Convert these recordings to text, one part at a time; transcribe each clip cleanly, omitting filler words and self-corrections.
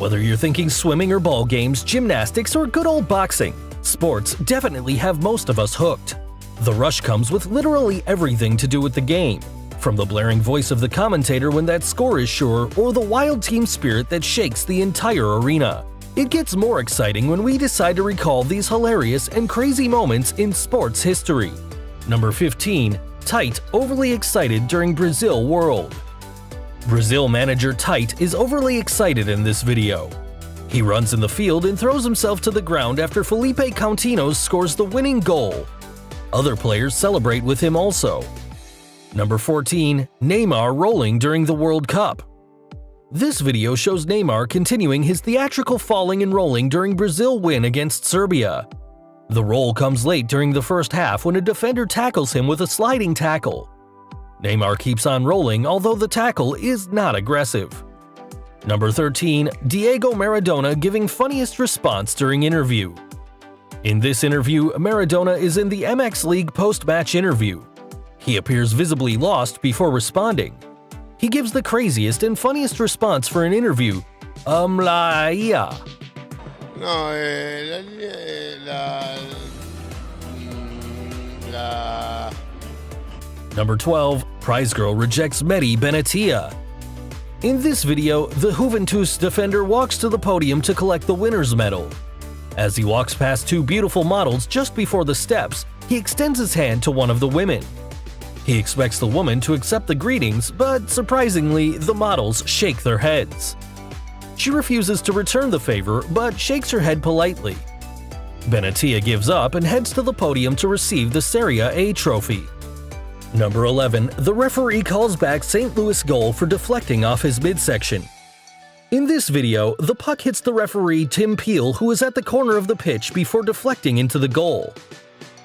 Whether you're thinking swimming or ball games, gymnastics, or good old boxing, sports definitely have most of us hooked. The rush comes with literally everything to do with the game, from the blaring voice of the commentator when that score is sure, or the wild team spirit that shakes the entire arena. It gets more exciting when we decide to recall these hilarious and crazy moments in sports history. Number 15. Tite overly excited during Brazil World. Brazil manager Tite is overly excited in this video. He runs in the field and throws himself to the ground after Felipe Coutinho scores the winning goal. Other players celebrate with him also. Number 14. Neymar rolling during the World Cup. This video shows Neymar continuing his theatrical falling and rolling during Brazil win against Serbia. The roll comes late during the first half when a defender tackles him with a sliding tackle. Neymar keeps on rolling, although the tackle is not aggressive. Number 13. Diego Maradona giving funniest response during interview. In this interview, Maradona is in the MX League post-match interview. He appears visibly lost before responding. He gives the craziest and funniest response for an interview, la IA. No, Number 12. Prize Girl rejects Mehdi Benatia. In this video, the Juventus defender walks to the podium to collect the winner's medal. As he walks past two beautiful models just before the steps, he extends his hand to one of the women. He expects the woman to accept the greetings, but surprisingly, the models shake their heads. She refuses to return the favor, but shakes her head politely. Benatia gives up and heads to the podium to receive the Serie A trophy. Number 11. The referee calls back St. Louis goal for deflecting off his midsection. In this video, the puck hits the referee Tim Peel, who is at the corner of the pitch before deflecting into the goal.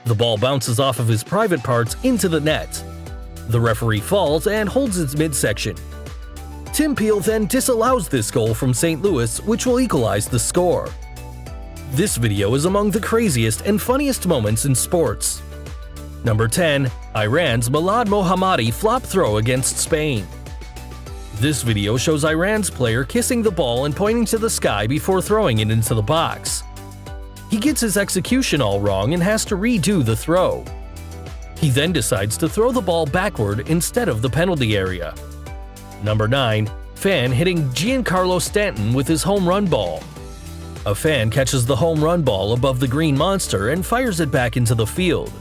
The ball bounces off of his private parts into the net. The referee falls and holds his midsection. Tim Peel then disallows this goal from St. Louis, which will equalize the score. This video is among the craziest and funniest moments in sports. Number 10. Iran's Milad Mohammadi flop throw against Spain. This video shows Iran's player kissing the ball and pointing to the sky before throwing it into the box. He gets his execution all wrong and has to redo the throw. He then decides to throw the ball backward instead of the penalty area. Number 9. Fan hitting Giancarlo Stanton with his home run ball. A fan catches the home run ball above the green monster and fires it back into the field.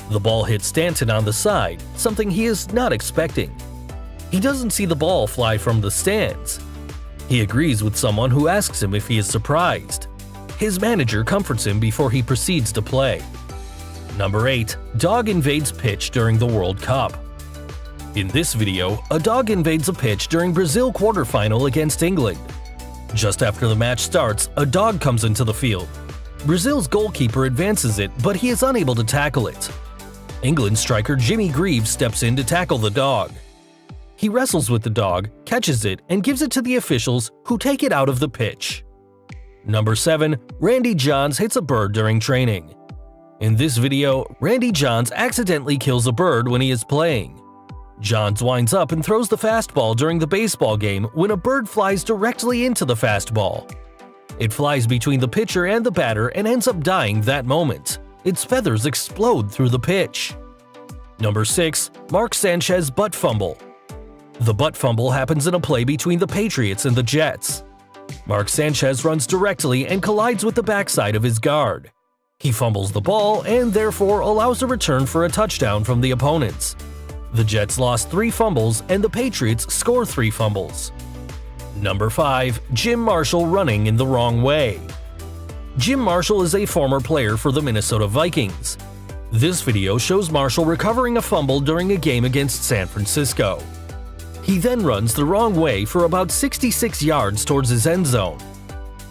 The ball hits Stanton on the side, something he is not expecting. He doesn't see the ball fly from the stands. He agrees with someone who asks him if he is surprised. His manager comforts him before he proceeds to play. Number 8. Dog invades pitch during the World Cup. In this video, a dog invades a pitch during Brazil quarterfinal against England. Just after the match starts, a dog comes into the field. Brazil's goalkeeper advances it, but he is unable to tackle it. England striker Jimmy Greaves steps in to tackle the dog. He wrestles with the dog, catches it, and gives it to the officials, who take it out of the pitch. Number 7. Randy Johns hits a bird during training. In this video, Randy Johns accidentally kills a bird when he is playing. Johns winds up and throws the fastball during the baseball game when a bird flies directly into the fastball. It flies between the pitcher and the batter and ends up dying that moment. Its feathers explode through the pitch. Number 6. Mark Sanchez butt fumble. The butt fumble happens in a play between the Patriots and the Jets. Mark Sanchez runs directly and collides with the backside of his guard. He fumbles the ball and therefore allows a return for a touchdown from the opponents. The Jets lost 3 fumbles and the Patriots score 3 fumbles. Number 5. Jim Marshall running in the wrong way. Jim Marshall is a former player for the Minnesota Vikings. This video shows Marshall recovering a fumble during a game against San Francisco. He then runs the wrong way for about 66 yards towards his end zone.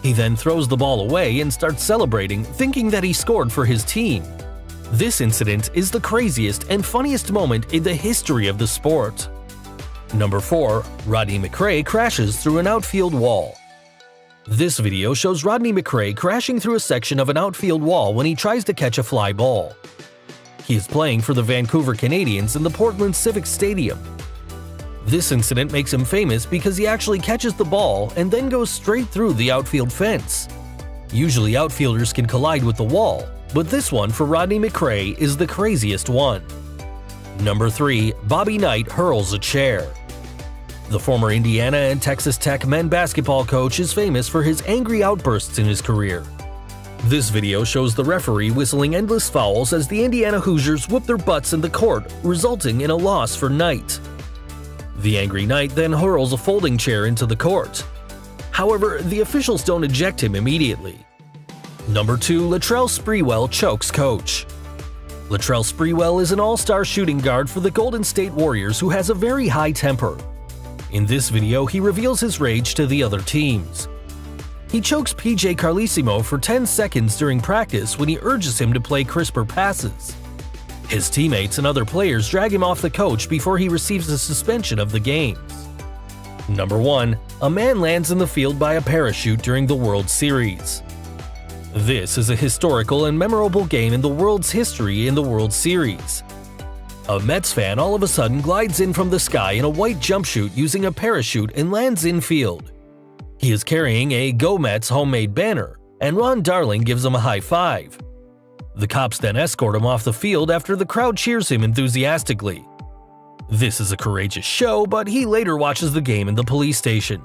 He then throws the ball away and starts celebrating, thinking that he scored for his team. This incident is the craziest and funniest moment in the history of the sport. Number 4. Rodney McRae crashes through an outfield wall. This video shows Rodney McRae crashing through a section of an outfield wall when he tries to catch a fly ball. He is playing for the Vancouver Canadians in the Portland Civic Stadium. This incident makes him famous because he actually catches the ball and then goes straight through the outfield fence. Usually outfielders can collide with the wall, but this one for Rodney McRae is the craziest one. Number 3. Bobby Knight hurls a chair. The former Indiana and Texas Tech men basketball coach is famous for his angry outbursts in his career. This video shows the referee whistling endless fouls as the Indiana Hoosiers whip their butts in the court, resulting in a loss for Knight. The angry Knight then hurls a folding chair into the court. However, the officials don't eject him immediately. Number 2. Latrell Sprewell chokes coach. Latrell Sprewell is an all-star shooting guard for the Golden State Warriors who has a very high temper. In this video, he reveals his rage to the other teams. He chokes PJ Carlesimo for 10 seconds during practice when he urges him to play crisper passes. His teammates and other players drag him off the coach before he receives a suspension of the games. Number 1. A man lands in the field by a parachute during the World Series. This is a historical and memorable game in the world's history in the World Series. A Mets fan all of a sudden glides in from the sky in a white jumpsuit using a parachute and lands infield. He is carrying a Go Mets homemade banner, and Ron Darling gives him a high five. The cops then escort him off the field after the crowd cheers him enthusiastically. This is a courageous show, but he later watches the game in the police station.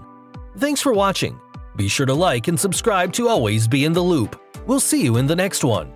Thanks for watching. Be sure to like and subscribe to always be in the loop. We'll see you in the next one.